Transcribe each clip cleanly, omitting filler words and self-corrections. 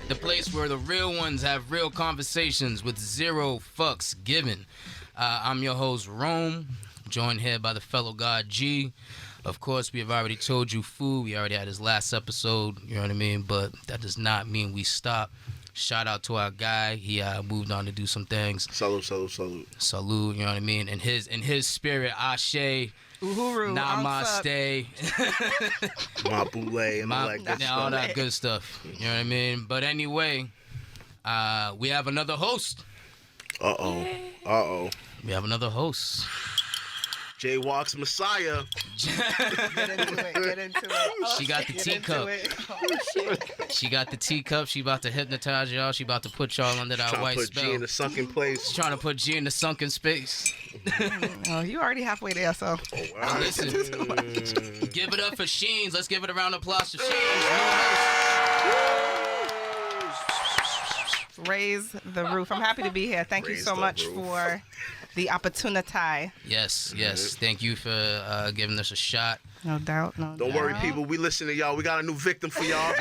the place where the real ones have real conversations with zero fucks given. I'm your host, Rome, joined here by the fellow god G. Of course, we have already told you Fu. We already had his last episode, you know what I mean? But that does not mean we stop. Shout out to our guy. He moved on to do some things. Salute. Salute, you know what I mean? In his spirit, Ashe, Uhuru, Namaste, Mabule, and all that good stuff. You know what I mean? But anyway, we have another host. Uh-oh. We have another host. Jaywalk's Messiah. Get into it. She got the teacup. She got the teacup. She about to hypnotize y'all. She about to put y'all under that white Put spell. G in the sunken place. She's trying to put G in the sunken space. Oh, you already halfway there, so. Wow. Listen, give it up for Sheens. Let's give it a round of applause for Sheens. Raise the roof. I'm happy to be here. Thank you so much for the opportunity. Yes. Thank you for giving us a shot. No doubt. Don't worry, people. We listen to y'all. We got a new victim for y'all.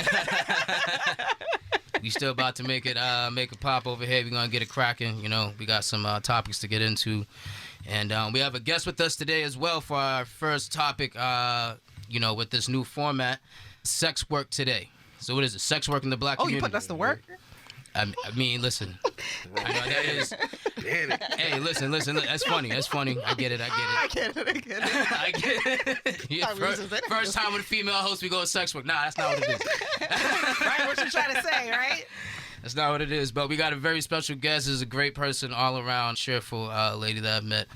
We still about to make it pop over here. We're gonna get it cracking. You know, we got some topics to get into, and we have a guest with us today as well for our first topic. With this new format, sex work today. So what is it? Sex work in the black community. Oh, you put us to work? I mean, listen. I know that is. Damn it. Hey, listen. That's funny. I get it. I get it. Yeah, first time with a female host, we go to sex work. Nah, that's not what it is. Right, what you trying to say, right? That's not what it is. But we got a very special guest. This is a great person, all around, cheerful lady that I've met.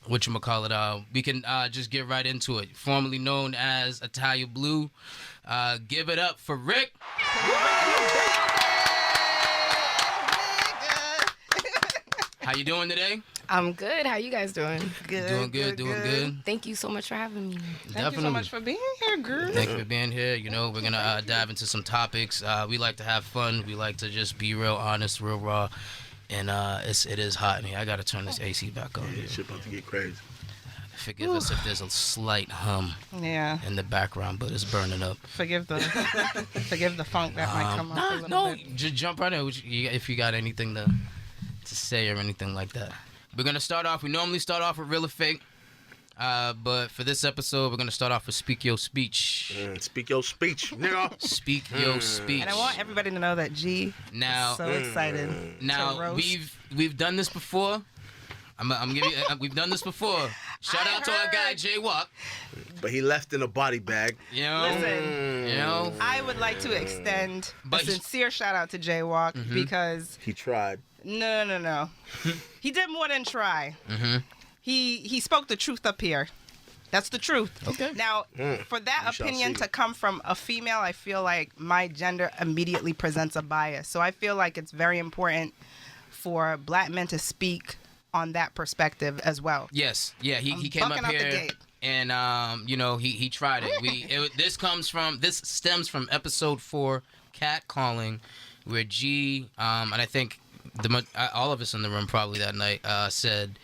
Whatchamacallit. We can just get right into it. Formerly known as Italia Blue. Give it up for Rick. How you doing today? I'm good. How you guys doing? Doing good. Thank you so much for having me. Thank you so much for being here, girl. Thank you for being here. You know, we're going to dive into some topics. We like to have fun. We like to just be real honest, real raw. And it is hot in here. I got to turn this AC back on. Yeah, shit about to get crazy. Forgive us if there's a slight hum in the background, but it's burning up. Forgive the funk that might come up a little bit. Just jump right in if you got anything to say or anything like that. We're going to start off. We normally start off with real or fake. But for this episode, we're going to start off with Speak Your Speech. Speak your speech, nigga. Speak your speech. And I want everybody to know that G is so excited Now, to roast. we've done this before. I'm giving you, we've done this before. Shout out to our guy, Jaywalk. But he left in a body bag. You know? Listen, you know? I would like to extend a sincere shout out to Jaywalk because... He tried. No. He did more than try. He spoke the truth up here. That's the truth. Okay. Now, for that opinion to come from a female, I feel like my gender immediately presents a bias. So I feel like it's very important for black men to speak on that perspective as well. Yes. Yeah, he came up here and he tried it. This stems from episode 4, Catcalling, where G and I think all of us in the room probably that night said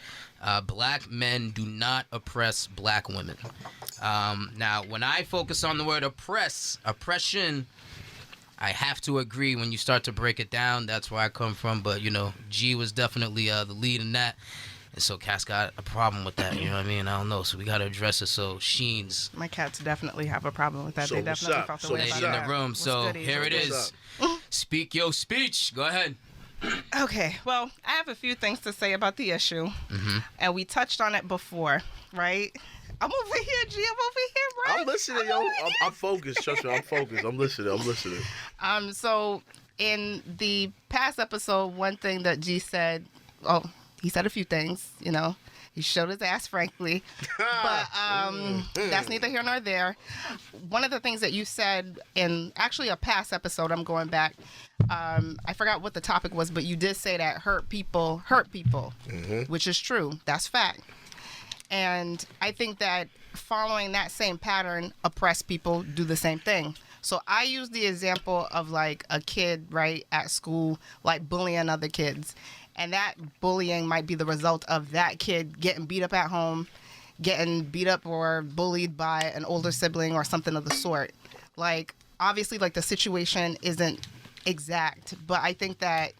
black men do not oppress black women. Now, when I focus on the word oppression, I have to agree when you start to break it down. That's where I come from. But, G was definitely the lead in that. And so Cat's got a problem with that. You know what I mean? I don't know. So we got to address it. So Sheens. My cats definitely have a problem with that. So they definitely felt the way lady about in that. the room. So here it is. Speak your speech. Go ahead. Okay. Well, I have a few things to say about the issue. And we touched on it before, right? I'm over here, G. I'm over here, right? I'm listening, yo. I'm focused. Trust me, I'm focused. I'm listening. So in the past episode, one thing that G said, he said a few things, He showed his ass, frankly. But that's neither here nor there. One of the things that you said in actually a past episode, I'm going back, I forgot what the topic was, but you did say that hurt people, which is true. That's fact. And I think that following that same pattern, oppressed people do the same thing. So I use the example of like a kid, right, at school, like bullying other kids. And that bullying might be the result of that kid getting beat up at home, getting beat up or bullied by an older sibling or something of the sort. Like, obviously, like, the situation isn't exact. But I think that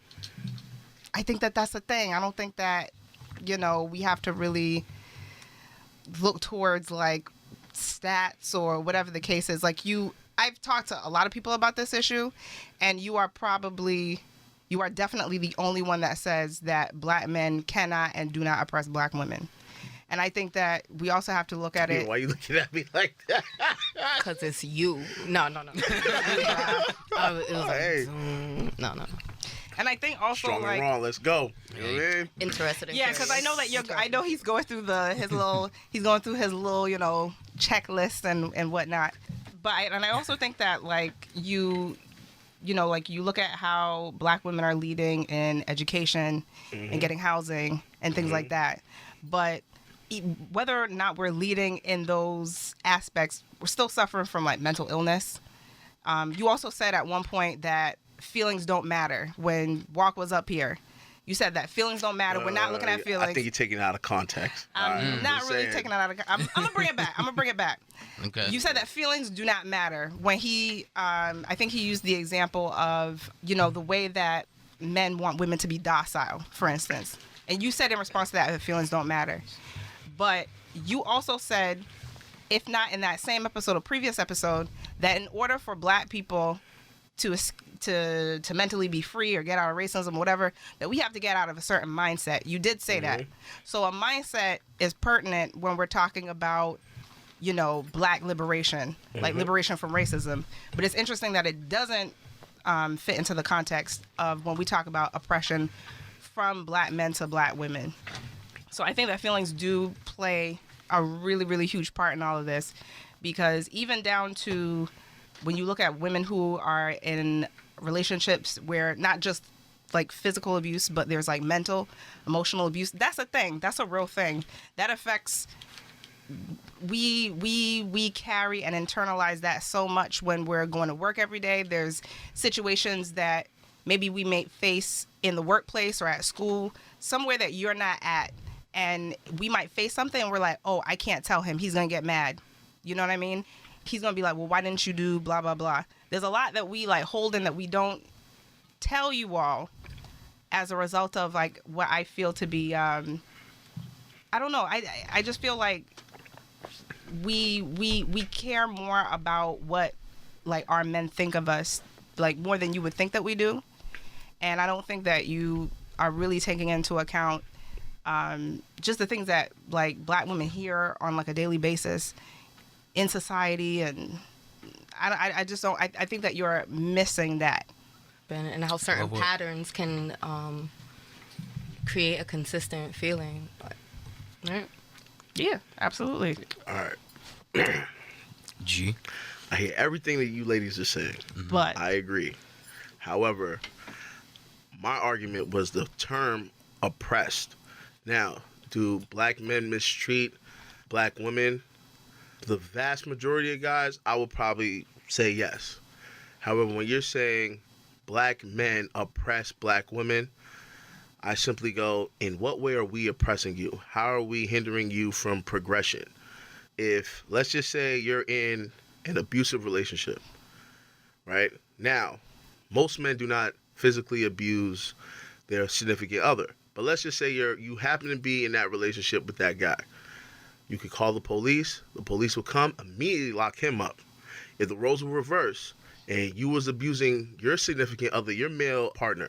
that's the thing. I don't think that, we have to really look towards like stats or whatever the case is. Like I've talked to a lot of people about this issue, and you are definitely the only one that says that Black men cannot and do not oppress Black women. And I think that we also have to look at it. Why are you looking at me like that? Because it's you. No. It was Hey. No. And I think also Strong and wrong. Let's go. You know what I mean? Interested in yeah, because I know that I know he's going through his little checklist and whatnot. But I also think that like you look at how Black women are leading in education and getting housing and things like that. But whether or not we're leading in those aspects, we're still suffering from like mental illness. You also said at one point that feelings don't matter. When Walk was up here, you said that feelings don't matter. We're not looking at feelings. I think you're taking it out of context. I'm not really taking it out of context. I'm going to bring it back. Okay. You said that feelings do not matter. When I think he used the example of, the way that men want women to be docile, for instance. And you said in response to that feelings don't matter. But you also said, if not in that same episode or previous episode, that in order for Black people to mentally be free or get out of racism or whatever, that we have to get out of a certain mindset. You did say that. So a mindset is pertinent when we're talking about, Black liberation, like liberation from racism. But it's interesting that it doesn't fit into the context of when we talk about oppression from Black men to Black women. So I think that feelings do play a really, really huge part in all of this, because even down to when you look at women who are in relationships where not just like physical abuse, but there's like mental, emotional abuse. That's a thing. That's a real thing. That affects. We carry and internalize that so much when we're going to work every day. There's situations that maybe we may face in the workplace or at school, somewhere that you're not at. And we might face something and we're like, oh, I can't tell him. He's going to get mad. You know what I mean? He's going to be like, well, why didn't you do blah, blah, blah. There's a lot that we like hold in that we don't tell you all as a result of like what I feel to be, I don't know. I just feel like we care more about what like our men think of us, like more than you would think that we do. And I don't think that you are really taking into account just the things that like Black women hear on like a daily basis in society. And I just don't, I think that you're missing that. And how certain patterns can create a consistent feeling. Right? Yeah, absolutely. All right. G. I hear everything that you ladies are saying. But I agree. However, my argument was the term oppressed. Now, do Black men mistreat Black women? The vast majority of guys, I would probably say yes. However, when you're saying Black men oppress Black women, I simply go, in what way are we oppressing you? How are we hindering you from progression? If, let's just say you're in an abusive relationship, right? Now, most men do not physically abuse their significant other. But let's just say you happen to be in that relationship with that guy. You could call the police will come, immediately lock him up. If the roles were reversed and you was abusing your significant other, your male partner,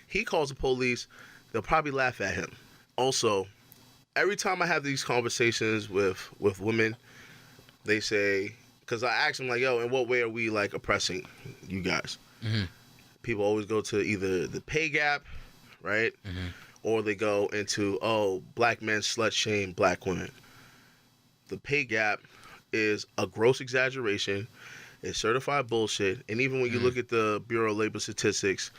he calls the police, they'll probably laugh at him. Also, every time I have these conversations with women, they say, because I ask them like, yo, in what way are we like oppressing you guys? Mm-hmm. People always go to either the pay gap, right? Mm-hmm. Or they go into, oh, Black men slut shame Black women. The pay gap is a gross exaggeration. It's certified bullshit. And even when you look at the Bureau of Labor Statistics,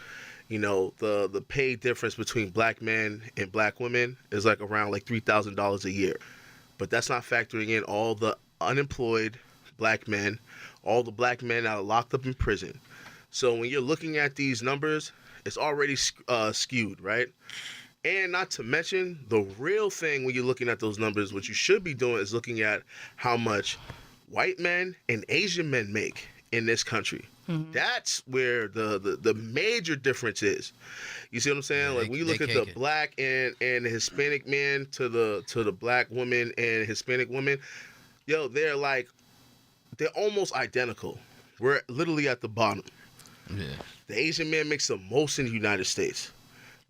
you know, the pay difference between Black men and Black women is like around like $3,000 a year. But that's not factoring in all the unemployed Black men, all the Black men that are locked up in prison. So when you're looking at these numbers, it's already skewed, right? And not to mention, the real thing when you're looking at those numbers, what you should be doing is looking at how much white men and Asian men make. in this country. That's where the major difference is. You see what I'm saying? Like when you look at the black and the Hispanic man to the black woman and Hispanic woman, yo, they're almost identical. We're literally at the bottom. Yeah. The Asian man makes the most in the United States.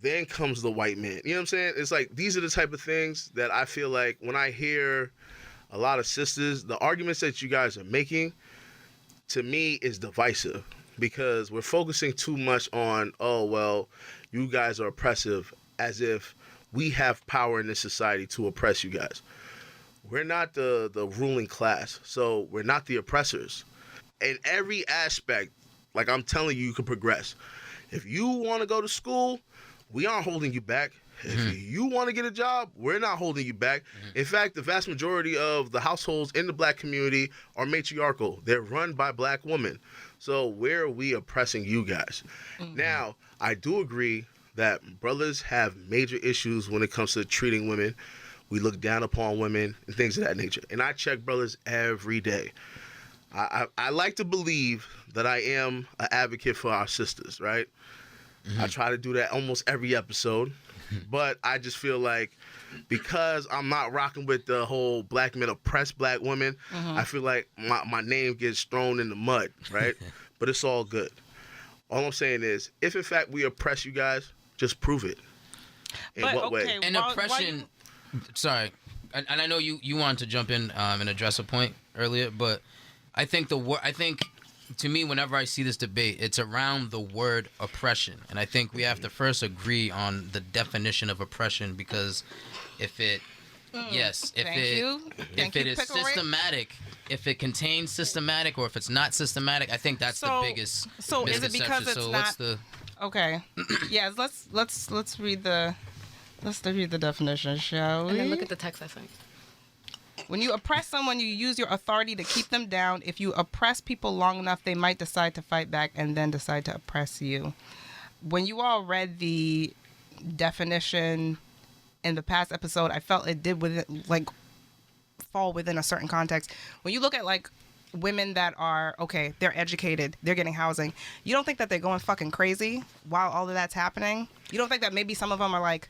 Then comes the white man. You know what I'm saying? It's like these are the type of things that I feel like when I hear a lot of sisters, the arguments that you guys are making, to me, is divisive because we're focusing too much on, oh, well, you guys are oppressive, as if we have power in this society to oppress you guys. We're not the ruling class, so we're not the oppressors. In every aspect, like I'm telling you, you can progress. If you want to go to school, we aren't holding you back. If you want to get a job, we're not holding you back. In fact, the vast majority of the households in the black community are matriarchal. They're run by black women. So where are we oppressing you guys? Now, I do agree that brothers have major issues when it comes to treating women. We look down upon women and things of that nature. And I check brothers every day. I like to believe that I am an advocate for our sisters, right? I try to do that almost every episode. But I just feel like because I'm not rocking with the whole black men oppress black women, I feel like my name gets thrown in the mud, right? But it's all good. All I'm saying is, if in fact we oppress you guys, just prove it. In what way? And oppression... Sorry. And I know you wanted to jump in and address a point earlier, but I think to me, whenever I see this debate, it's around the word oppression. And I think we have to first agree on the definition of oppression, because if it is systematic, if it contains systematic, or if it's not systematic, I think that's the biggest So is it because it's not... Okay. Yeah, let's read the definition, shall we? And then look at the text I sent. When you oppress someone, you use your authority to keep them down. If you oppress people long enough, they might decide to fight back and then decide to oppress you. When you all read the definition in the past episode, I felt it did fall within a certain context. When you look at women that are, okay, they're educated, they're getting housing, you don't think that they're going fucking crazy while all of that's happening? You don't think that maybe some of them are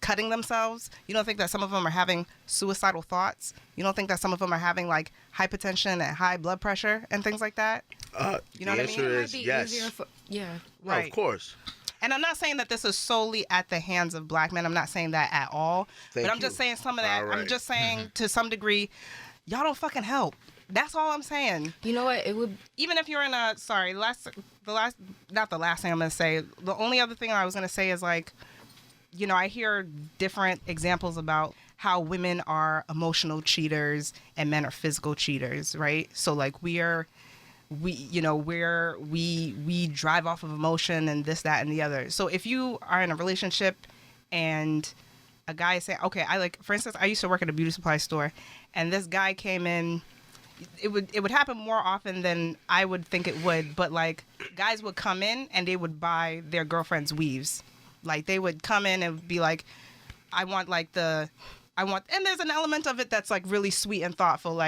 cutting themselves? You don't think that some of them are having suicidal thoughts? You don't think that some of them are having hypertension and high blood pressure and things like that? You know what I mean? The answer is yes. Right. Of course. And I'm not saying that this is solely at the hands of black men. I'm not saying that at all. But I'm just saying some of that. Right. I'm just saying to some degree, y'all don't fucking help. That's all I'm saying. You know what? It would, even if you're in a, sorry, not the last thing I'm going to say. The only other thing I was going to say is I hear different examples about how women are emotional cheaters and men are physical cheaters, right? So we drive off of emotion and this, that, and the other. So if you are in a relationship and a guy is saying, okay, for instance, I used to work at a beauty supply store, and this guy came in. It would happen more often than I would think it would, but guys would come in and they would buy their girlfriend's weaves. They would come in and be like, I want, and there's an element of it that's, really sweet and thoughtful.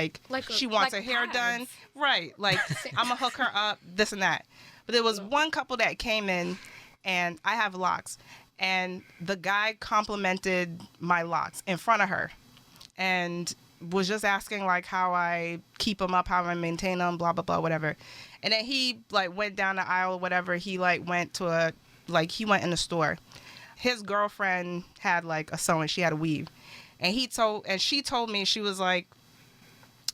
She wants her hair done. Right. I'm going to hook her up, this and that. But there was one couple that came in, and I have locks, and the guy complimented my locks in front of her and was just asking, how I keep them up, how I maintain them, blah, blah, blah, whatever. And then he, went down the aisle or whatever. He, went to he went in the store. His girlfriend had a sewing. She had a weave, and she told me, she was like,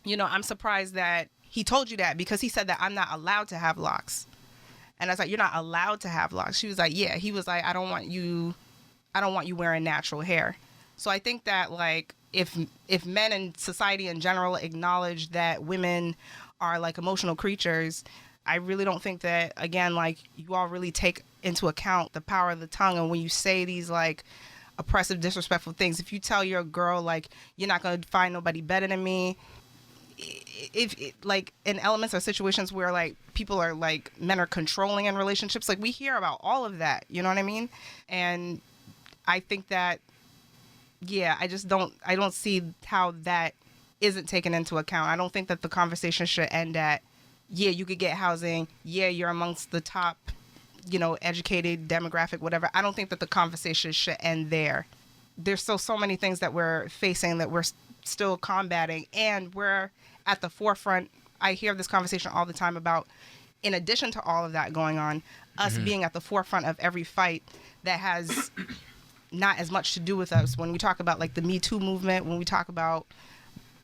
I'm surprised that he told you that, because he said that I'm not allowed to have locks. And I was like, you're not allowed to have locks? She was like, yeah. He was like, I don't want you wearing natural hair. So I think that if men in society in general acknowledge that women are emotional creatures, I really don't think that, again, you all really take into account the power of the tongue. And when you say these oppressive, disrespectful things, if you tell your girl you're not going to find nobody better than me, if in elements or situations where people are men are controlling in relationships, we hear about all of that, you know what I mean? And I think that, I don't see how that isn't taken into account. I don't think that the conversation should end at yeah, you could get housing. Yeah, you're amongst the top, educated demographic, whatever. I don't think that the conversation should end there. There's still so many things that we're facing that we're still combating, and we're at the forefront. I hear this conversation all the time about, in addition to all of that going on, us being at the forefront of every fight that has not as much to do with us. When we talk about like the Me Too movement, when we talk about,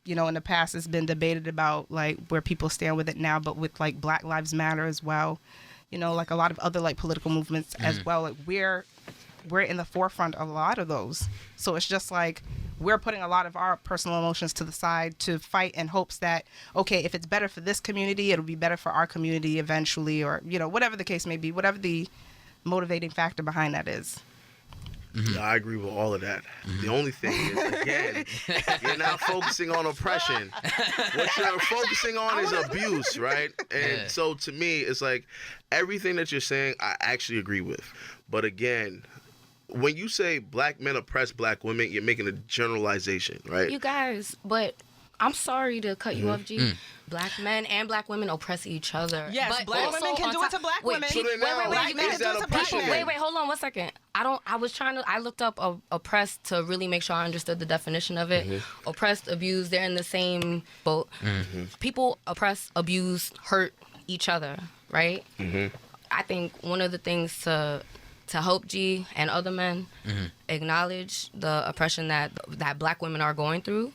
in the past it's been debated about like where people stand with it now, but with like Black Lives Matter as well, like a lot of other like political movements as well. Like we're in the forefront of a lot of those. So it's just like we're putting a lot of our personal emotions to the side to fight in hopes that, okay, if it's better for this community, it'll be better for our community eventually, or, whatever the case may be, whatever the motivating factor behind that is. Yeah, I agree with all of that. The only thing is, again, you're not focusing on oppression. What you're focusing on is abuse, right? And so to me, it's like everything that you're saying, I actually agree with. But again, when you say black men oppress black women, you're making a generalization, right? You guys, but I'm sorry to cut you off, G. Black men and black women oppress each other. Yes, but black women can do it to black women. So then now, Black men is can do that it to black oppression? women. Wait, hold on 1 second. I looked up oppress to really make sure I understood the definition of it. Oppressed, abused, they're in the same boat. People oppress, abuse, hurt each other, right? I think one of the things to help G and other men acknowledge the oppression that black women are going through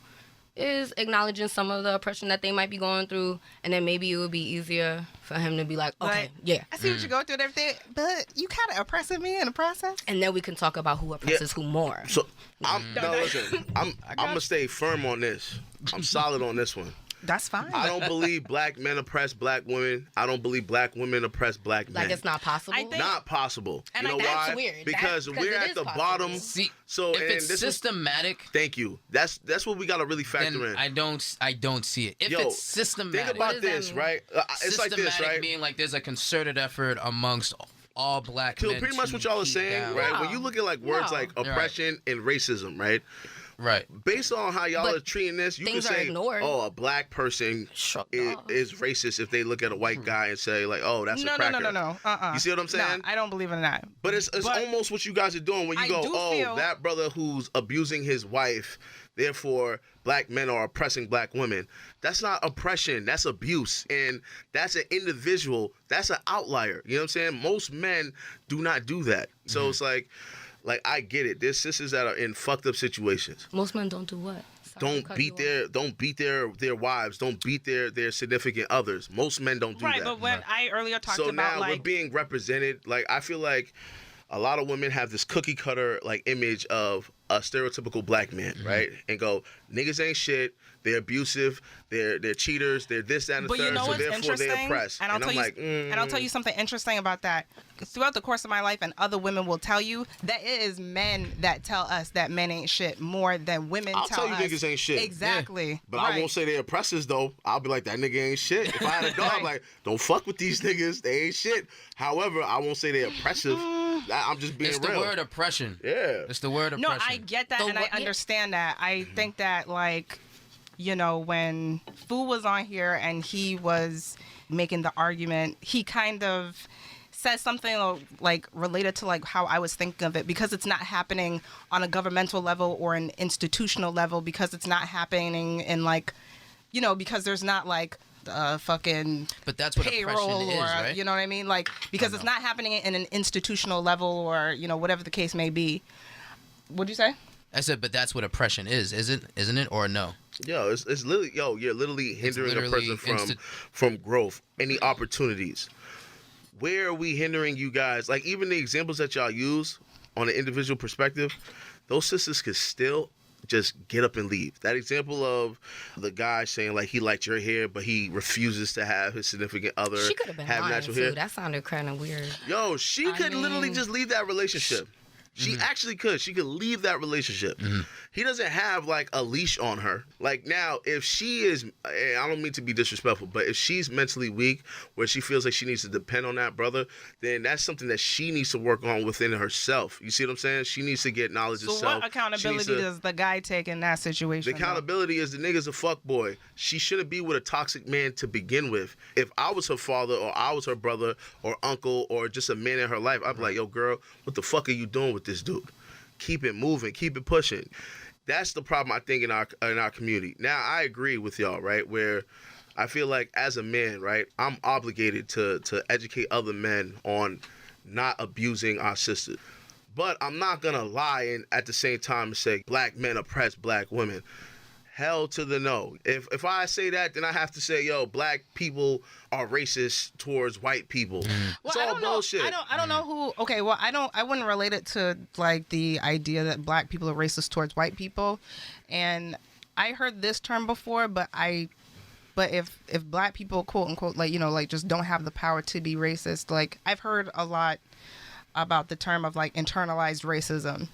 is acknowledging some of the oppression that they might be going through, and then maybe it would be easier for him to be like, okay, yeah. I see what you go through and everything, but you kind of oppressing me in the process. And then we can talk about who oppresses who more. So I'm gonna stay firm on this. I'm solid on this one. That's fine. I don't believe black men oppress black women. I don't believe black women oppress black men. Like it's not possible. I think- Not possible. And you know that's why? weird. Because Because we're it at is the possible. bottom. See, So if and it's this systematic, thank you. That's what we gotta really factor then in. I don't see it. If Yo, it's systematic, Think about does that this, mean? right? It's like systematic this, right? meaning like there's a concerted effort amongst all black So men. pretty much to what y'all are keep saying, down. right? No. When you look at like words No. like oppression and racism, right? Right. Based on how y'all But are treating this, you can things are say, ignored. "Oh, a black person Shut is, up. is racist" if they look at a white guy and say, "Like, oh, that's a cracker." No. You see what I'm saying? No, I don't believe in that. But it's almost what you guys are doing when you I go, do "Oh, feel- that brother who's abusing his wife, therefore black men are oppressing black women." That's not oppression. That's abuse, and that's an individual. That's an outlier. You know what I'm saying? Most men do not do that. So it's like I get it. There's sisters that are in fucked up situations. Most men don't do what? Sorry to Don't cut beat you off. their wives. Don't beat their significant others. Most men don't do Right, that. but when I earlier talked So about now like we're being represented. Like I feel like a lot of women have this cookie cutter like image of a stereotypical black man, right? And go, niggas ain't shit. They're abusive. They're cheaters. They're this, that, and the But third. you know so what's therefore they interesting? oppress. And I'll I'm tell you, like, and I'll tell you something interesting about that. Throughout the course of my life, and other women will tell you that it is men that tell us that men ain't shit more than women I'll tell tell you us. niggas ain't shit. Exactly. But I won't say they're oppressors though. I'll be like, that nigga ain't shit. If I had a dog, I'm like, don't fuck with these niggas. They ain't shit. However, I won't say they're oppressive. I'm just being It's real. the word oppression. Yeah. It's the word No, oppression. I get that, The and I what- yeah. understand that. I think that, like, when Fu was on here and he was making the argument, he kind of said something like related to like how I was thinking of it, because it's not happening on a governmental level or an institutional level, because it's not happening in like, because there's not like fucking But that's what payroll oppression is, or right? you know what I mean, like, because it's not happening in an institutional level or whatever the case may be. What'd you say? I said, but that's what oppression is, isn't it, or no? Yo, it's literally, you're literally hindering a literally person from growth, any opportunities. Where are we hindering you guys? Like, even the examples that y'all use on an individual perspective, those sisters could still just get up and leave. That example of the guy saying, like, he liked your hair, but he refuses to have his significant other She could have been have lying natural too. hair. That sounded kind of weird. Yo, she could literally just leave that relationship. She actually could. She could leave that relationship. He doesn't have like a leash on her. Like now, if she is, I don't mean to be disrespectful, but if she's mentally weak, where she feels like she needs to depend on that brother, then that's something that she needs to work on within herself. You see what I'm saying? She needs to get knowledge of self. So what accountability does the guy take in that situation? The accountability is the nigga's a fuckboy. She shouldn't be with a toxic man to begin with. If I was her father or I was her brother or uncle or just a man in her life, I'd be like, yo, girl, what the fuck are you doing with this dude? Keep it moving. Keep it pushing. That's the problem, I think, in our community. Now, I agree with y'all, right, where I feel like as a man, right, I'm obligated to educate other men on not abusing our sisters. But I'm not going to lie and at the same time say black men oppress black women. Hell to the no. If I say that, then I have to say, yo, black people are racist towards white people. It's all bullshit. I don't know who. Okay, well, I wouldn't relate it to like the idea that black people are racist towards white people. And I heard this term before, but if black people, quote unquote, like, you know, like just don't have the power to be racist, like I've heard a lot about the term of like internalized racism.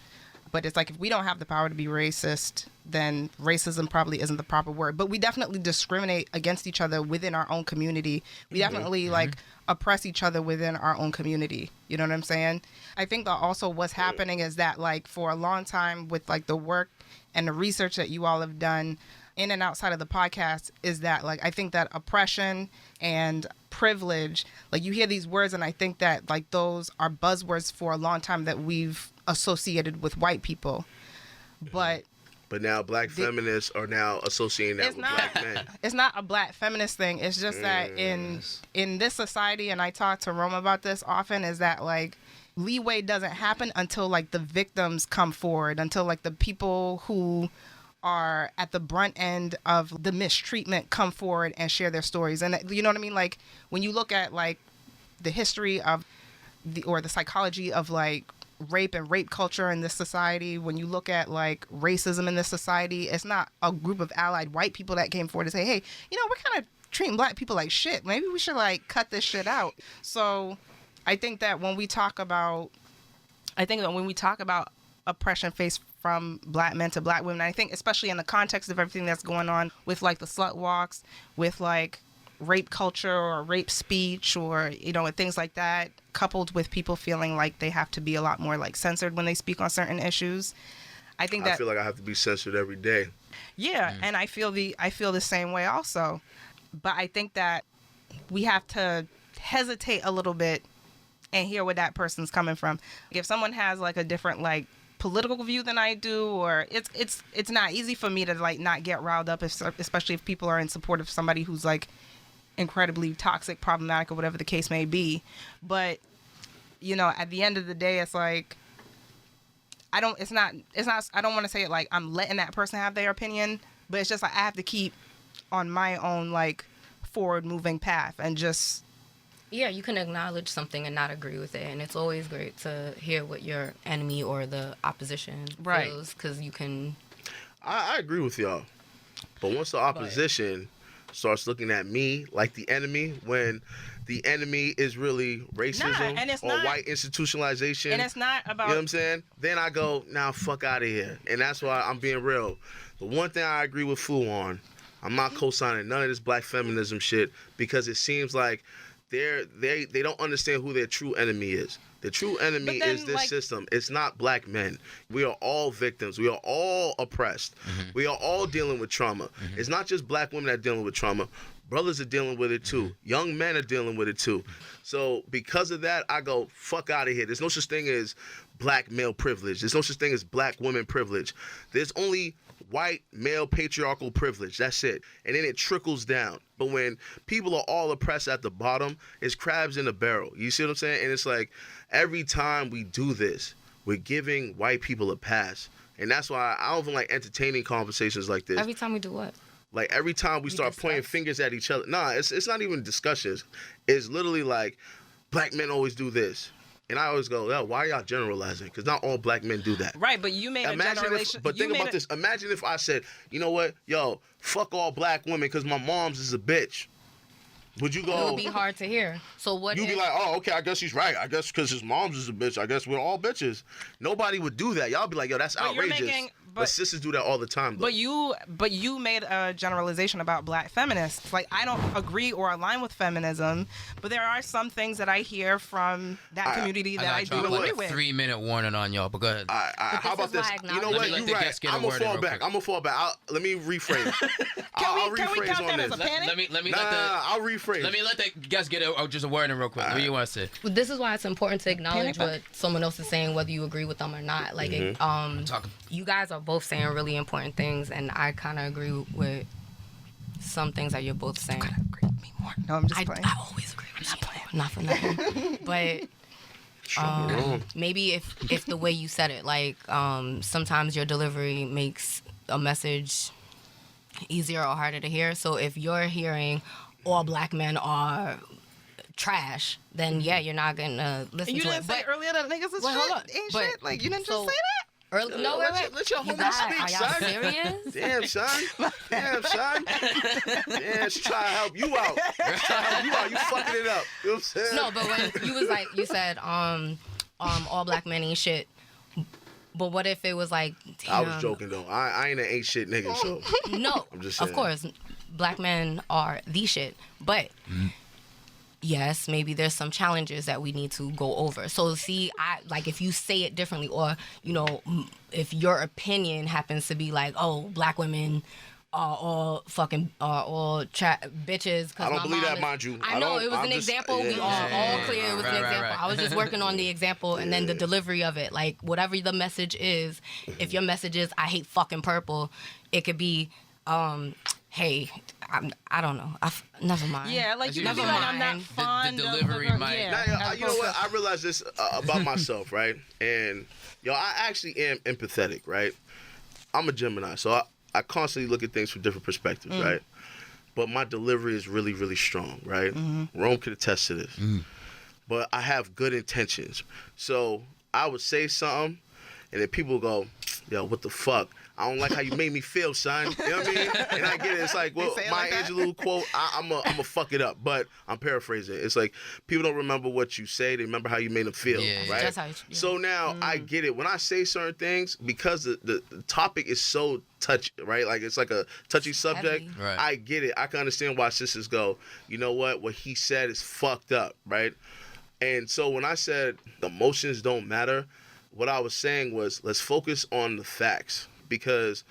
But it's like if we don't have the power to be racist, then racism probably isn't the proper word. But we definitely discriminate against each other within our own community. We definitely like oppress each other within our own community. You know what I'm saying? I think that also what's happening is that like for a long time with like the work and the research that you all have done in and outside of the podcast is that like I think that oppression and privilege, like you hear these words and I think that like those are buzzwords for a long time that we've associated with white people. But now black feminists are now associating that with black men. It's not a black feminist thing. It's just that in this society, and I talk to Rome about this often, is that like leeway doesn't happen until like the victims come forward, until like the people who are at the brunt end of the mistreatment come forward and share their stories. And you know what I mean? Like when you look at like the history of the psychology of like rape and rape culture in this society, when you look at like racism in this society, it's not a group of allied white people that came forward to say, hey, you know, we're kind of treating black people like shit. Maybe we should like cut this shit out. So I think that when we talk about oppression faced from black men to black women, I think especially in the context of everything that's going on with like the slut walks, with like rape culture or rape speech or, you know, and things like that, coupled with people feeling like they have to be a lot more like censored when they speak on certain issues. I feel like I have to be censored every day. Yeah, and I feel the same way also. But I think that we have to hesitate a little bit and hear where that person's coming from. If someone has like a different like political view than I do, or it's not easy for me to like not get riled up, especially if people are in support of somebody who's like incredibly toxic, problematic, or whatever the case may be. But you know, at the end of the day, it's like I don't want to say it like I'm letting that person have their opinion, but it's just like I have to keep on my own like forward moving path and just. Yeah, you can acknowledge something and not agree with it, and it's always great to hear what your enemy or the opposition feels, because you can. I agree with y'all, but once the opposition starts looking at me like the enemy, when the enemy is really racism or white institutionalization, and it's not about, you know what I'm saying? Then I go, now fuck out of here, and that's why I'm being real. The one thing I agree with Fu on, I'm not co-signing none of this black feminism shit, because it seems like they don't understand who their true enemy is. The true enemy is this system. It's not black men. We are all victims. We are all oppressed. We are all dealing with trauma. It's not just black women that are dealing with trauma. Brothers are dealing with it too. Young men are dealing with it too. So because of that, I go, fuck out of here. There's no such thing as black male privilege. There's no such thing as black women privilege. There's only white male patriarchal privilege. That's it. And then it trickles down. But when people are all oppressed at the bottom, it's crabs in a barrel. You see what I'm saying? And it's like every time we do this, we're giving white people a pass. And that's why I don't even like entertaining conversations like this. Every time we do what? Like every time we start pointing fingers at each other. Nah, it's not even discussions. It's literally like black men always do this. And I always go, why are y'all generalizing? Because not all black men do that. Right, but you made a generalization. But think about this. Imagine if I said, you know what? Yo, fuck all black women because my mom's is a bitch. Would you It go? would be hard to hear. So what? You'd be if- like, oh, okay, I guess he's right. I guess because his mom's is a bitch. I guess we're all bitches. Nobody would do that. Y'all be like, yo, that's outrageous. But sisters do that all the time, though. But you made a generalization about black feminists. Like, I don't agree or align with feminism, but there are some things that I hear from that community that I do agree with. 3-minute warning on y'all, but go ahead. How about this? You know what? You're right. I'm gonna fall back. Let me rephrase. I'll rephrase on this. I'll rephrase. Let me let the guest get just a word in real quick. What do you want to say? This is why it's important to acknowledge what someone else is saying, whether you agree with them or not. Like, you guys are both saying really important things, and I kind of agree with some things that you're both saying. You gotta agree with me more. No, I'm just playing. I always agree with you. Not for nothing. But maybe if the way you said it, like sometimes your delivery makes a message easier or harder to hear. So if you're hearing all black men are trash, then yeah, you're not gonna listen to it. You didn't say earlier that niggas is ain't shit. Like, you didn't just say that. No, let your homie speak, are y'all serious? Damn, son. Damn, she trying to help you out. You fucking it up. You know what I'm saying? No, but when you said all black men ain't shit. But what if it was like, damn. I was joking though. I ain't an ain't shit nigga, so. No, I'm just saying. Of course, black men are the shit. But yes, maybe there's some challenges that we need to go over. So see, if you say it differently, or if your opinion happens to be like, oh, black women are all fucking bitches. I don't believe that, mind you. I know it was an example. We all clear. It was an example. Right. I was just working on the example and then the delivery of it. Like, whatever the message is, if your message is I hate fucking purple, it could be hey, I don't know. Never mind. Yeah, like you can be like, I'm not fond the delivery of might. Yeah. You know what? I realized this about myself, right? And I actually am empathetic, right? I'm a Gemini, so I constantly look at things from different perspectives, right? But my delivery is really, really strong, right? Rome could attest to this. But I have good intentions. So I would say something, and then people go, yo, what the fuck? I don't like how you made me feel, son. You know what I mean? And I get it. It's like, well, my Angelou quote, I'm a fuck it up. But I'm paraphrasing. It's like, people don't remember what you say. They remember how you made them feel, right? That's how So now I get it. When I say certain things, because the topic is so touchy, right? Like, it's like a touchy subject. Right. I get it. I can understand why sisters go, you know what? What he said is fucked up, right? And so when I said emotions don't matter, what I was saying was, let's focus on the facts. Because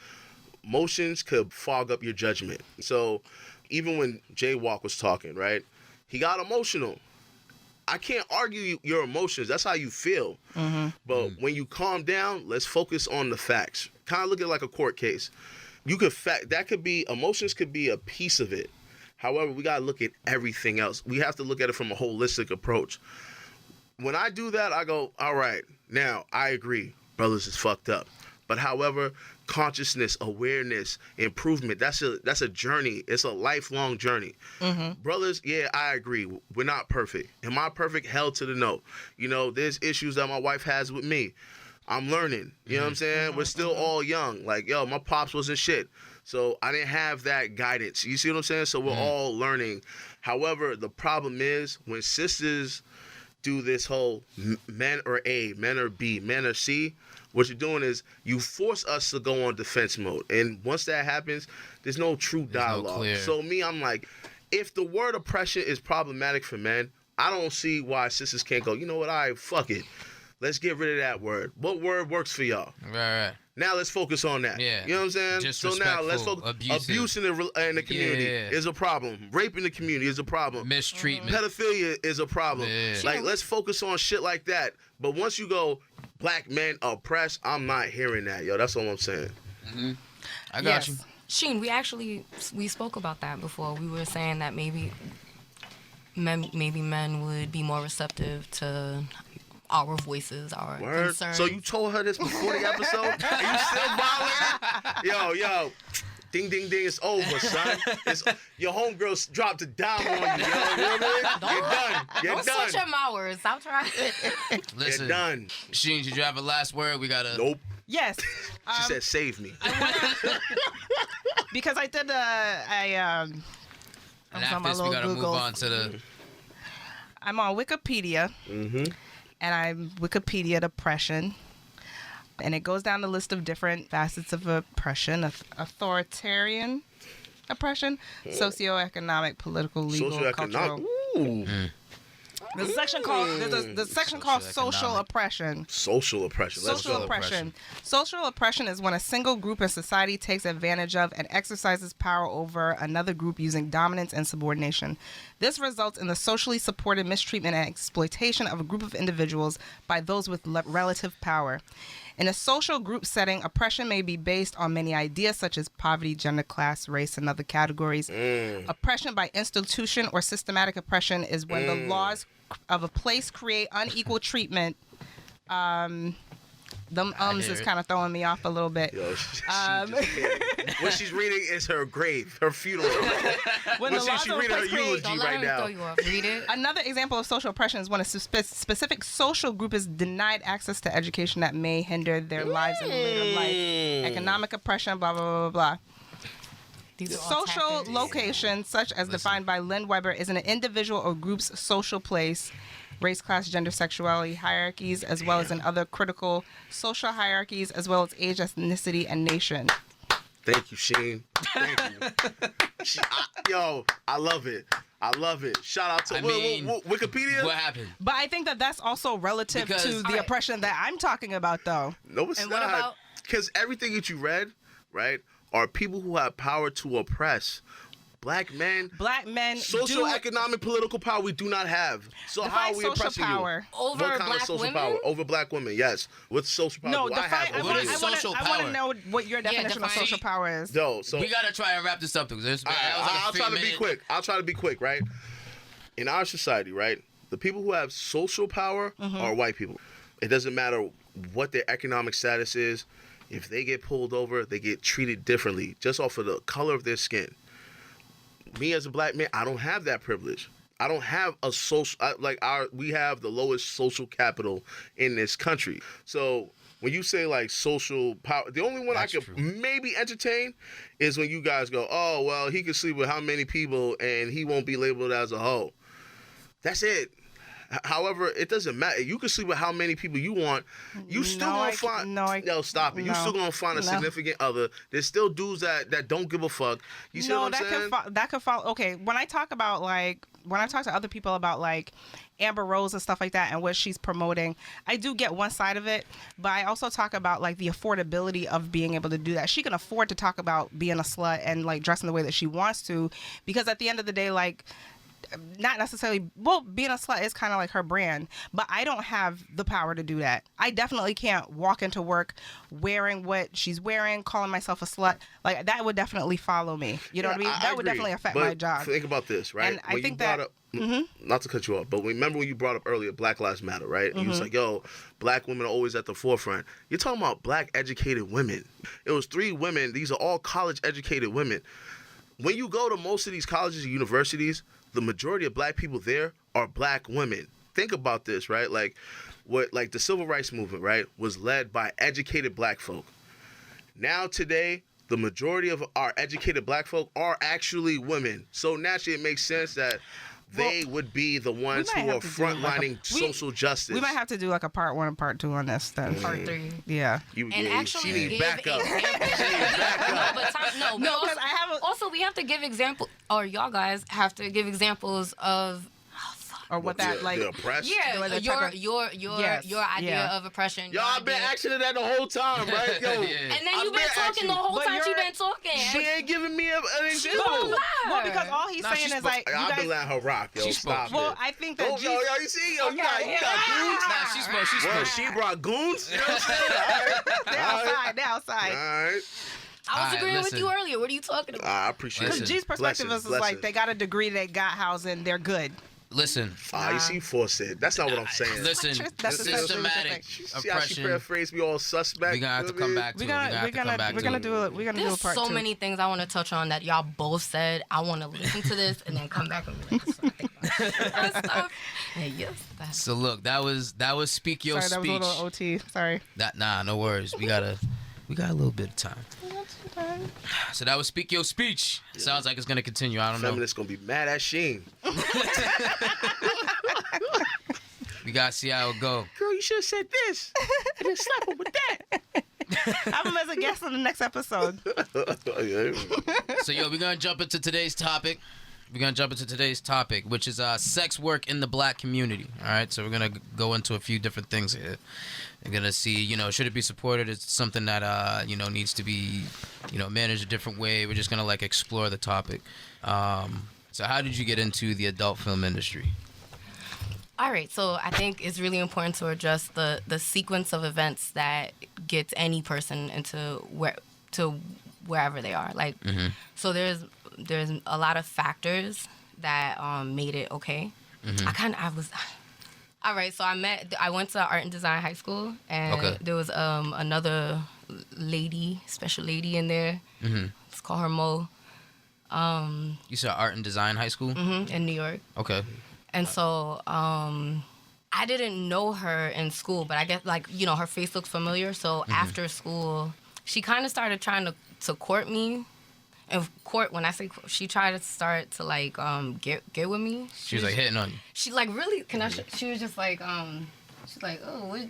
emotions could fog up your judgment. So even when Jay Walk was talking, right, he got emotional. I can't argue your emotions. That's how you feel. But when you calm down, let's focus on the facts. Kind of look at it like a court case. Emotions could be a piece of it. However, we got to look at everything else. We have to look at it from a holistic approach. When I do that, I go, all right, now I agree. Brothers is fucked up. But however, consciousness, awareness, improvement, that's a journey. It's a lifelong journey. Brothers, yeah, I agree. We're not perfect. Am I perfect? Hell to the no. There's issues that my wife has with me. I'm learning. You know what I'm saying? We're still all young. Like, yo, my pops wasn't shit. So I didn't have that guidance. You see what I'm saying? So we're all learning. However, the problem is when sisters do this whole men are A, men are B, men are C, what you're doing is you force us to go on defense mode. And once that happens, there's no true dialogue. No so I'm like, if the word oppression is problematic for men, I don't see why sisters can't go, you know what, fuck it. Let's get rid of that word. What word works for y'all? Right. Now let's focus on that. Yeah. You know what I'm saying? Disrespectful, so now let's focus. Abuse in the community is a problem. Rape in the community is a problem. Mistreatment. Pedophilia is a problem. Yeah. Like, let's focus on shit like that. But once you go, black men oppressed, I'm not hearing that, yo. That's all I'm saying. I got you. Sheen, we spoke about that before. We were saying that maybe men would be more receptive to our voices, our concerns. So you told her this before the episode? Are you still bothering? Yo. Ding, ding, ding, it's over, son. Your homegirl dropped a dime on you, yo. You know what I mean? You're done. Don't switch your hours. Stop trying. Listen, you're done. Sheen, did you have a last word? We got to... Nope. Yes. She said, save me. Because I did And I'm on after my this, we little gotta move Googles. on to the. I'm on Wikipedia, and I'm Wikipedia oppression. And it goes down the list of different facets of oppression: authoritarian oppression, socioeconomic, political, legal, cultural. Ooh. The section called the section called social Socioeconomic. oppression. Social oppression. Let's Social go. oppression. Social oppression is when a single group in society takes advantage of and exercises power over another group using dominance and subordination. This results in the socially supported mistreatment and exploitation of a group of individuals by those with relative power. In a social group setting, oppression may be based on many ideas such as poverty, gender, class, race, and other categories. Oppression by institution or systematic oppression is when the laws of a place create unequal treatment. Is kind of throwing me off a little bit. Yo, what she's reading is her grave, her funeral. When the laws She's of a reading her place create eulogy Don't let right him now. throw you off. Read it. Another example of social oppression is when a specific social group is denied access to education that may hinder their lives in later life. Economic oppression, blah, blah, blah, blah, blah. These are all Social tapped into. location, such as defined by Lynn Weber, is an individual or group's social place, race, class, gender, sexuality hierarchies, as well as in other critical social hierarchies, as well as age, ethnicity, and nation. Thank you, Sheen. Thank you. I love it. I love it. Shout out to Wikipedia. What happened? But I think that that's also relative Because- to the Alright. oppression that I'm talking about, though. No, it's And what not. about- Because everything that you read, right, are people who have power to oppress. Black men, Black men social, do economic, political power we do not have. So how define are we social oppressing power. you? Over what kind black of social women? power? Over black women, yes. What social power No, do I define. have I over What want is you? social to power? know what your definition of define- social power is. No, so We gotta try and wrap this up because there's been. that was like a I'll try to be 3-minute quick. I'll try to be quick, right? In our society, right, the people who have social power are white people. It doesn't matter what their economic status is. If they get pulled over, they get treated differently just off of the color of their skin. Me as a black man, I don't have that privilege. I don't have a social we have the lowest social capital in this country. So when you say like social power, the only one That's I could true. maybe entertain is when you guys go, oh well, he can sleep with how many people and he won't be labeled as a hoe. That's it. However, it doesn't matter. You can sleep with how many people you want. You still gonna find. No, stop it. You still gonna find a significant other. There's still dudes that don't give a fuck. You see what I'm saying? That could fall. Okay, when I talk about when I talk to other people about Amber Rose and stuff like that and what she's promoting, I do get one side of it, but I also talk about the affordability of being able to do that. She can afford to talk about being a slut and dressing the way that she wants to, because at the end of the day, not necessarily, being a slut is kind of like her brand, but I don't have the power to do that. I definitely can't walk into work wearing what she's wearing, calling myself a slut. That would definitely follow me. You know what I mean? That would agree. definitely affect But my job. Think about this, right? And I think that- not to cut you off, but remember when you brought up earlier Black Lives Matter, right? And you was like, yo, black women are always at the forefront. You're talking about black educated women. It was 3 women. These are all college educated women. When you go to most of these colleges and universities, the majority of black people there are black women. Think about this, right? The civil rights movement, right, was led by educated black folk. Now today, the majority of our educated black folk are actually women. So naturally, it makes sense that they would be the ones might who are have to do frontlining social justice. We might have to do a part 1 and part 2 on this then. Part 3. Yeah. You, And yeah, actually she need give backup. examples. No, 'cause I have a- also we have to give example, or y'all guys have to give examples of Or what that the oppressed? yeah, The way they your talk- your Yes, your idea yeah. of oppression. Yo, your I've been idea- asking her that the whole time, right? Yo, Yeah. And then I've you've been talking the whole But time. She you're- been talking. She ain't giving me an don't example. lie. Well, because all he's Nah, saying she is spoke. you I've guys. been letting her rock, yo. She Stop spoke. Well, it. I think that Oh, yo, you see, yo, you got goons. Nah, she spoke. She Well, spoke. she brought goons. You know what I'm saying? All right. they're outside. They're outside. All right. I was Alright, agreeing with listen. you earlier. What are you talking about? I appreciate Because it. Listen. G's perspective Blessings, is blessings. they got a degree, they got housing, they're good. Listen. You see, force it. That's not what I'm saying. Listen. That's Systematic See how she oppression. paraphrased me all suspect? We're gonna have to come back to We're it. gonna We're gonna have to come back to it. we're gonna do a There's part so 2. many things I want to touch on that y'all both said. I want to listen to this and then come back and be like, this is what I think about that stuff. And yes, that's So look, that was speak your Sorry, that was a speech. little OT. Sorry. Nah, no worries. We gotta We got a little bit of time. So that was Speak Your Speech. Yeah. Sounds like it's going to continue. I don't know. Feminists going to be mad at Sheen. We got to see how it go. Girl, you should have said this. And then slap him with that. Have him as a guest on the next episode. So, we're going to jump into today's topic. Which is sex work in the black community. All right, so we're going to go into a few different things here. We're going to see, should it be supported? It's something that, needs to be, managed a different way. We're just going to, explore the topic. So how did you get into the adult film industry? All right, so I think it's really important to address the sequence of events that gets any person into wherever they are. So there's a lot of factors that made it okay. All right, so I went to art and design high school, and there was another special lady in there. Let's call her Mo. You said art and design high school? In New York. Okay. And so I didn't know her in school, but I guess, her face looked familiar. So after school, she kind of started trying to court me. And when I say court, she tried to start to, get with me. She was hitting on you. She, really, she was just she's like, oh, what,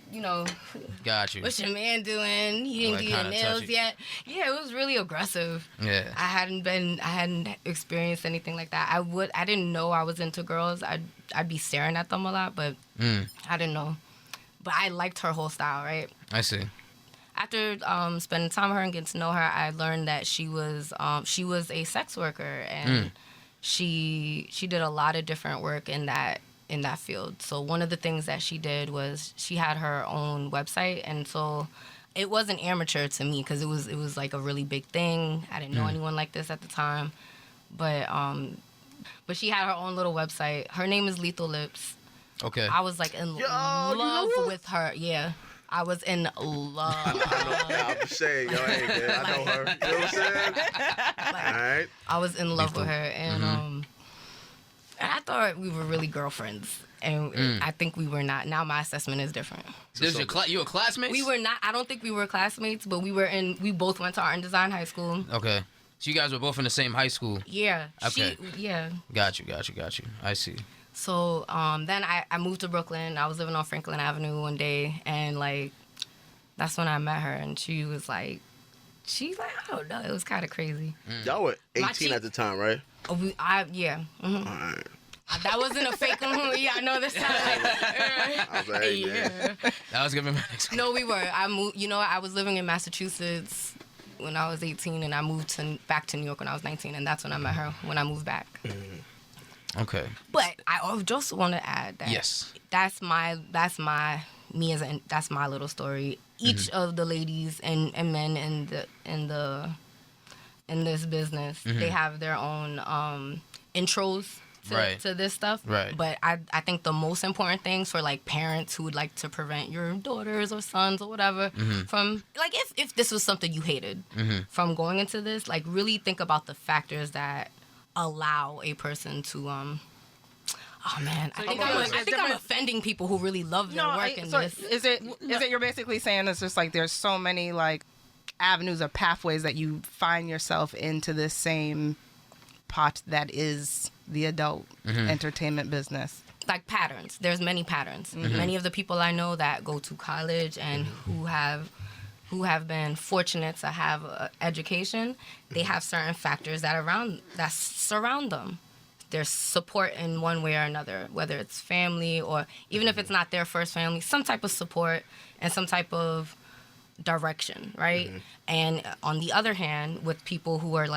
got you. What's your man doing? He didn't do your nails yet. Yeah, it was really aggressive. Yeah. I hadn't experienced anything like that. I didn't know I was into girls. I'd be staring at them a lot, but I didn't know. But I liked her whole style, right? I see. After spending time with her and getting to know her, I learned that she was a sex worker, and she did a lot of different work in that field. So one of the things that she did was she had her own website, and so it wasn't amateur to me because it was a really big thing. I didn't know anyone like this at the time, but she had her own little website. Her name is Lethal Lips. Okay. I was in love with her. Yeah. I was in love. I'm just saying, hey, man, I know her. You know what I'm saying? All right. I was in love with her, and I thought we were really girlfriends, and I think we were not. Now my assessment is different. You were classmates? We were not. I don't think we were classmates, but we both went to art and design high school. Okay. So you guys were both in the same high school? Yeah. Okay. Got you. I see. So then I moved to Brooklyn. I was living on Franklin Avenue one day, and that's when I met her, and she's like, I don't know, it was kind of crazy. Y'all were 18 at the time, right? Yeah. All right. That wasn't a fake. Yeah, I know this time. I was like, hey, man. That was gonna be my next one. No, we were. I moved. I was living in Massachusetts when I was 18, and I moved back to New York when I was 19, and that's when I met her. When I moved back. Okay. But I just want to add that. Yes. That's my little story. Each of the ladies and men in this business, they have their own intros to this stuff. Right. But I think the most important things for parents who would like to prevent your daughters or sons or whatever from if this was something you hated from going into this, really think about the factors that allow a person to oh man, I think I'm offending people who really love their work in this. Is it you're basically saying it's just there's so many avenues or pathways that you find yourself into this same pot that is the adult entertainment business? Patterns. There's many patterns. Many of the people I know that go to college and who have been fortunate to have education, they have certain factors that surround them. There's support in one way or another, whether it's family or even if it's not their first family, some type of support and some type of direction, right? And on the other hand, with people who are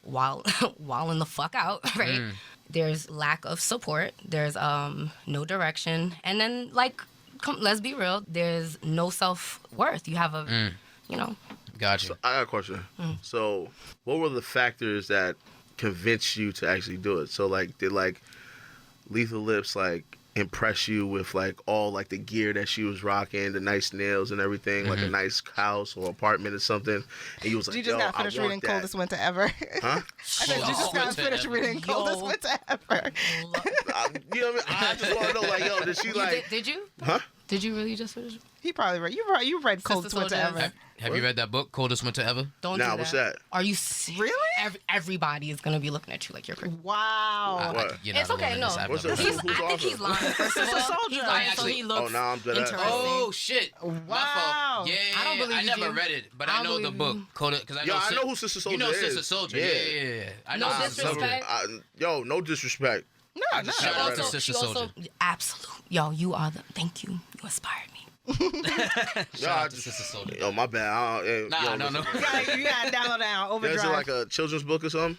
wilding the fuck out, right? There's lack of support. There's no direction, and then let's be real. There's no self-worth. You have Gotcha. So I got a question. So, what were the factors that convinced you to actually do it? So, did Lethal Lips impress you with all the gear that she was rocking, the nice nails and everything, a nice house or apartment or something? And you was like, you just got finished reading Coldest Winter Ever. Huh? I said you just got finished reading Coldest Winter Ever. You know what I mean? I just want to know, did she Did you? Huh? Did you really just finish? He probably read. You read Coldest Winter Soldiers. Ever. Have you read that book, Coldest Winter Ever? Don't Nah, do that. what's that? Are you serious? Really? Everybody is gonna be looking at you like you're crazy. Wow. What? You're not It's okay, alone in no. this. I've What's never the- read who's it. I think author? he's lying. First of all, Soldier. he's lying, so Actually- he looks now I'm dead ass. interesting. Oh shit! My Wow. fault. Yeah, I don't believe I you, never Jim. read it, but I I don't know the believe book. you. Because I know. Yo, I know who Sister Soldier You know is. Sister Soldier. Yeah. I know No Sister Soldier. disrespect. Yo, no disrespect. No, I no. just Shout never out read to it. Sister She also, Soldier. absolute. Yo, you are the. Thank you. You inspired me. Shout I out to just- Sister Soldier. Yo, my bad. Nah, no. You gotta download down Is overdrive. it like a children's book or something?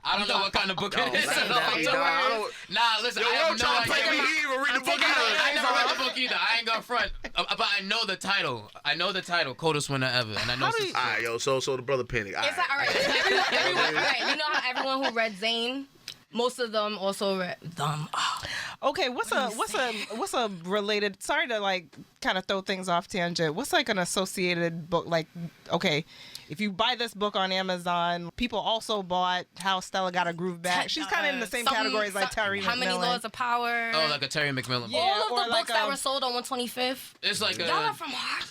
I don't know what kind of book it is. laugh at me, dog. I don't- Nah, listen, Yo, I Yo, have no trying to play idea. me. He didn't even read the book I either. never read the book either. I ain't gonna front. But I know the title. I know the title, Coldest Winter Ever. And I know How do Sister you- All right, yo, so the brother panic. All It's right. all right. Everyone, all right. You know how everyone who read Zane, most of them also read them. Oh, Okay, what's a related? Sorry to like kind of throw things off tangent. What's like an associated book? Like, okay, if you buy this book on Amazon, people also bought How Stella Got a Groove Back. She's kind of in the same categories like Terry How many McMillan. Laws of Power? Oh, like a Terry McMillan. Yeah. All of or the like books that a- were sold on 125th. It's like Y'all are a. from Harvard.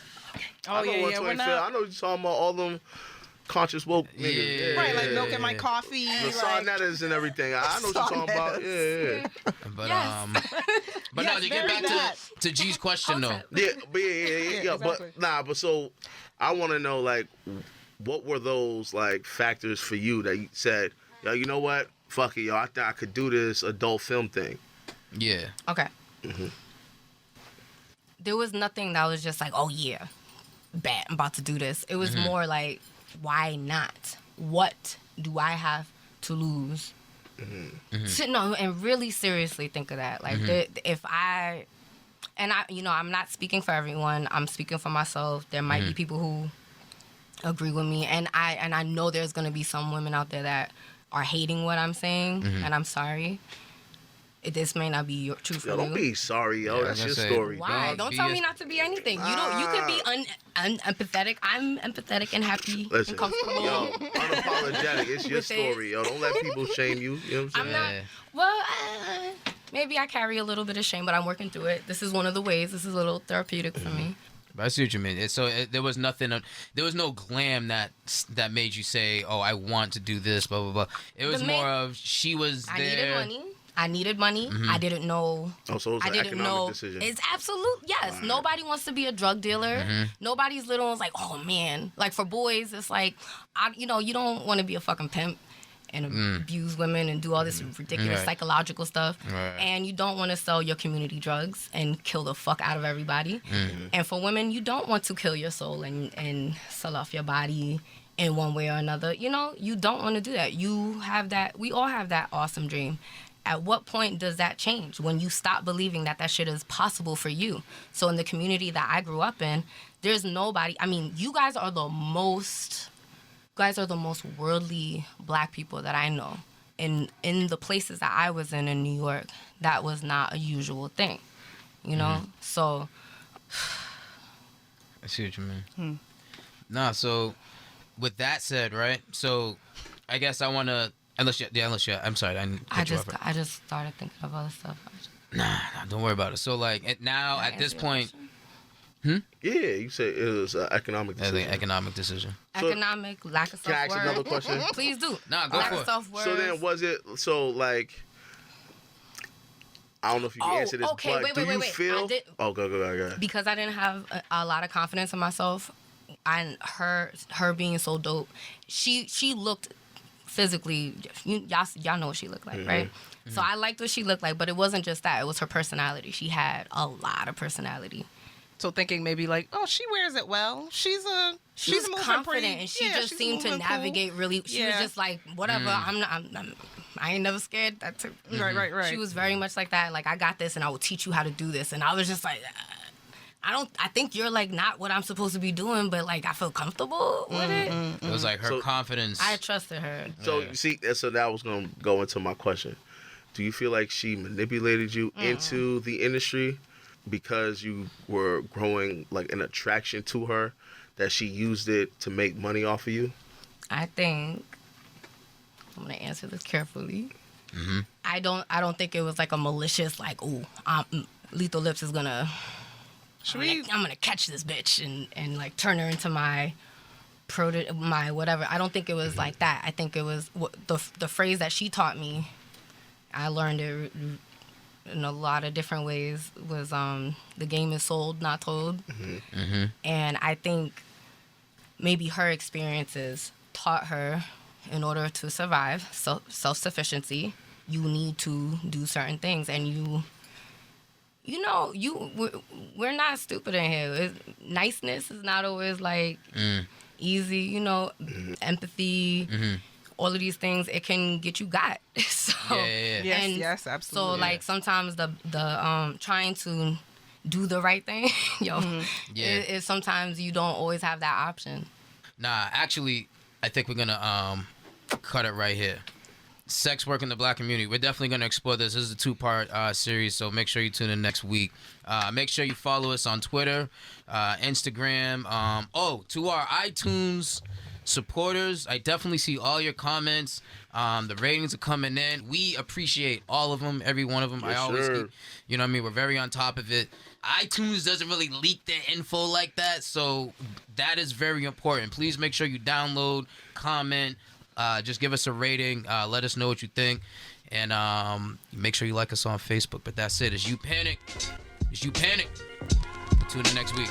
Oh I know yeah, what yeah. We're 25th. I not know you're talking about all them conscious woke niggas. Yeah. right. Like Milk in My Coffee. The like, sonettas and everything. I know what you're talking about. Yeah. But Yes. but Yes, no, to get very back that. to G's question though. Yeah, but yeah. exactly. But nah, but so I want to know like, what were those like factors for you that you said, yo, you know what? Fuck it, yo, I think I could do this adult film thing. Yeah. Okay. There was nothing that was just like, oh yeah, bet I'm about to do this. It was more like, why not? What do I have to lose? No, and really seriously think of that. Like, if I, and I, you know, I'm not speaking for everyone. I'm speaking for myself. There might be people who agree with me, and I know there's gonna be some women out there that are hating what I'm saying, and I'm sorry. This may not be true for Yo, don't you. be sorry, yo. Yeah, That's I your was gonna say, story. Why? Don't Don't be tell as- me not to be anything. You don't. You could be unempathetic. I'm empathetic and happy Listen, and comfortable. yo, unapologetic. It's your With it. story, yo. Don't let people shame you. You know what I'm I'm saying? not. Well, maybe I carry a little bit of shame, but I'm working through it. This is one of the ways. This is a little therapeutic for me. But I see what you mean. There was nothing. There was no glam that made you say, "Oh, I want to do this." Blah blah blah. It was The main- more of she was I there. needed money. I didn't know. Oh, so it was I an didn't economic know. decision. It's absolute. Yes. Right. Nobody wants to be a drug dealer. Nobody's little one's like, oh man. Like for boys, it's like, you don't want to be a fucking pimp and abuse women and do all this ridiculous Right. psychological stuff. Right. And you don't want to sell your community drugs and kill the fuck out of everybody. And for women, you don't want to kill your soul and sell off your body in one way or another. You know, you don't want to do that. You have that. We all have that awesome dream. At what point does that change? When you stop believing that shit is possible for you. So in the community that I grew up in, there's nobody. I mean, you guys are the most worldly black people that I know. In the places that I was in New York, that was not a usual thing. You know? So I see what you mean. Nah, so with that said, right? So I guess I want to. Unless you, I'm sorry. I just started thinking of other stuff. Nah, don't worry about it. So like now at this point, Yeah, you said it was an economic that's decision. an economic decision. So- Economic, lack of Can I self-worth. ask another question? Please do. Nah, go lack for of it. self-worth. So then, was it so like? I don't know if you can Oh, answer this, okay, but wait, do wait, you wait. feel? I did- Oh, go. Because I didn't have a lot of confidence in myself, and her being so dope, she looked physically. Y'all know what she looked like, right? So I liked what she looked like, but it wasn't just that. It was her personality. She had a lot of personality. So thinking maybe like, oh, she wears it well. She's She was moving confident, pretty. and she Yeah, just she's seemed to moving cool. navigate really. She was Yeah. just like, whatever. I ain't never scared. That too. Right. She was very much like that. Like, I got this, and I will teach you how to do this. And I was just like, I think you're like not what I'm supposed to be doing, but like I feel comfortable with it. It was like her So- confidence. I trusted her. So Yeah. you see, so that was gonna go into my question. Do you feel like she manipulated you into the industry because you were growing like an attraction to her, that she used it to make money off of you? I think I'm gonna answer this carefully. I don't think it was like a malicious like, ooh, Lethal Lips is gonna. I'm gonna catch this bitch and like turn her into my whatever. I don't think it was like that. I think it was the phrase that she taught me. I learned it in a lot of different ways. Was the game is sold, not told. And I think maybe her experiences taught her, in order to survive self-sufficiency, you need to do certain things, and we're not stupid in here. Niceness is not always like easy, empathy, all of these things, it can get you got. So yes, absolutely. So like sometimes the trying to do the right thing, is sometimes you don't always have that option. Nah, actually, I think we're gonna cut it right here. Sex work in the Black community. We're definitely going to explore this. This is a 2-part series, so make sure you tune in next week. Make sure you follow us on Twitter, Instagram. To our iTunes supporters, I definitely see all your comments. The ratings are coming in. We appreciate all of them, every one of them. Yes, I always sir. keep, we're very on top of it. iTunes doesn't really leak their info like that, so that is very important. Please make sure you download, comment, just give us a rating. Let us know what you think. And make sure you like us on Facebook. But that's it. It's You Panic. Tune in next week.